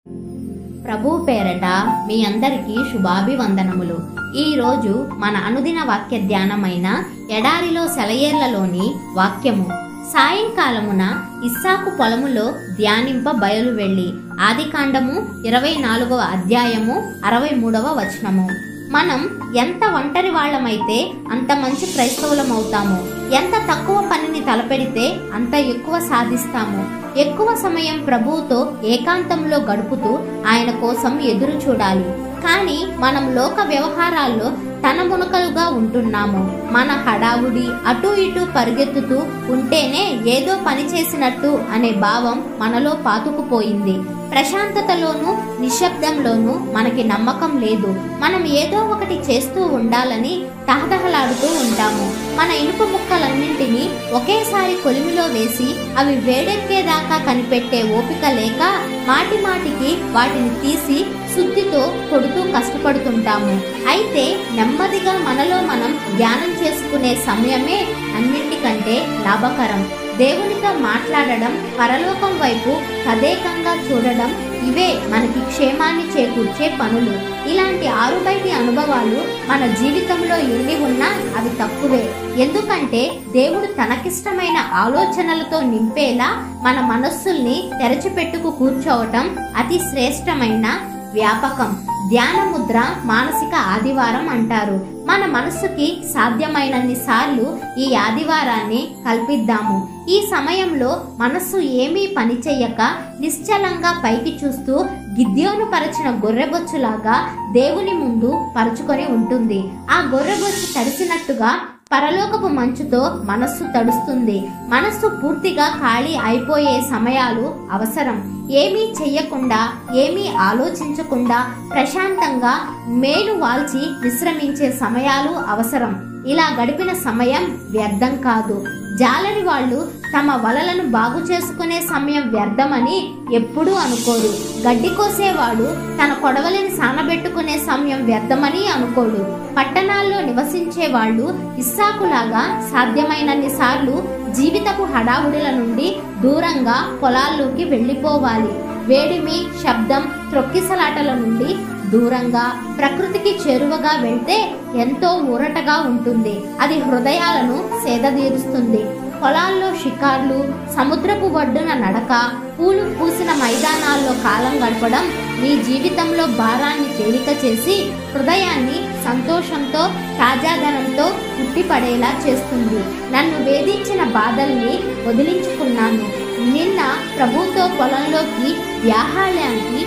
ప్రభు పేరట మీ అందరికీ శుభాభివందనములు. ఈరోజు మన అనుదిన వాక్య ధ్యానమైన ఎడారిలో సెలయేర్లలోని వాక్యము. సాయంకాలమున ఇస్సాకు పొలములో ధ్యానింప బయలు వెళ్ళి. ఆదికాండము 24వ అధ్యాయము 63వ వచనము. మనం ఎంత ఒంటరి వాళ్ళమైతే అంత మంచి క్రైస్తవులమవుతాము. ఎంత తక్కువ పనిని తలపెడితే అంత ఎక్కువ సాధిస్తాము. ఎక్కువ సమయం ప్రభువుతో ఏకాంతంలో గడుపుతూ ఆయన కోసం ఎదురు చూడాలి. కానీ మనం లోక వ్యవహారాల్లో తనమునకలుగా ఉంటున్నాము. మన హడావుడి అటు ఇటు పరిగెత్తుతూ ఉంటేనే ఏదో పని చేసినట్టు అనే భావం మనలో పాతుకుపోయింది. ప్రశాంతతలోనూ నిశ్శబ్దంలోనూ మనకి నమ్మకం లేదు. మనం ఏదో ఒకటి చేస్తూ ఉండాలని తహతహలాడుతూ ఉంటాము. మన ఇనుప ముక్కలన్నింటినీ ఒకేసారి కొలిమిలో వేసి అవి వేడెక్కేదాకా కనిపెట్టే ఓపిక లేక మాటి మాటికి వాటిని తీసి శుద్ధితో కొడుతూ కష్టపడుతుంటాము. అయితే నెమ్మదిగా మనలో మనం ధ్యానం చేసుకునే సమయమే అన్నింటికంటే లాభకరం. దేవునితో మాట్లాడడం, పరలోకం వైపు తదేకంగా చూడడం, ఇవే మనకి క్షేమాన్ని చేకూర్చే పనులు. ఇలాంటి ఆరుబయటి అనుభవాలు మన జీవితంలో ఎన్ని ఉన్నా అవి తక్కువే. ఎందుకంటే దేవుడు తనకిష్టమైన ఆలోచనలతో నింపేలా మన మనస్సుల్ని తెరచిపెట్టుకు కూర్చోవటం అతి శ్రేష్టమైన వ్యాపకం. ధ్యాన ముద్ర మానసిక ఆదివారం అంటారు. మన మనస్సుకి సాధ్యమైనన్ని సార్లు ఈ ఆదివారాన్ని కల్పిద్దాము. ఈ సమయంలో మనస్సు ఏమీ పని చెయ్యక నిశ్చలంగా పైకి చూస్తూ గిద్యోను పరచిన గొర్రెబొచ్చులాగా దేవుని ముందు పరుచుకొని ఉంటుంది. ఆ గొర్రెబొచ్చు తడిసినట్టుగా పరలోకపు మంచుతో మనస్సు తడుస్తుంది. మనస్సు పూర్తిగా ఖాళీ అయిపోయే సమయాలు అవసరం. ఏమీ చెయ్యకుండా, ఏమీ ఆలోచించకుండా ప్రశాంతంగా మేలు వాల్చి విశ్రమించే సమయాలు అవసరం. ఇలా గడిపిన సమయం వ్యర్థం కాదు. జాలరి వాళ్ళు తమ వలలను బాగు చేసుకునే సమయం వ్యర్థమని ఎప్పుడూ అనుకోరు. గడ్డి కోసేవాడు తన కొడవలిని సానబెట్టుకునే సమయం వ్యర్థమని అనుకోడు. పట్టణాల్లో నివసించే వాళ్ళు ఇస్సాకులాగా సాధ్యమైనన్ని సార్లు జీవితపు హడావుడిల నుండి దూరంగా పొలాల్లోకి వెళ్ళిపోవాలి. వేడిమి, శబ్దం, త్రొక్కిసలాటల నుండి దూరంగా ప్రకృతికి చేరువగా వెళ్తే ఎంతో ఊరటగా ఉంటుంది. అది హృదయాలను సేదతీరుస్తుంది. పొలాల్లో షికార్లు, సముద్రపు ఒడ్డున నడక, పూలు పూసిన మైదానాల్లో కాలం గడపడం మీ జీవితంలో భారాన్ని తేలిక చేసి హృదయాన్ని సంతోషంతో, తాజాదనంతో ఉట్టిపడేలా చేస్తుంది. నన్ను వేధించిన బాధల్ని వదిలించుకున్నాను. నిన్న ప్రభుతో పొలంలోకి వ్యాహాళ్యానికి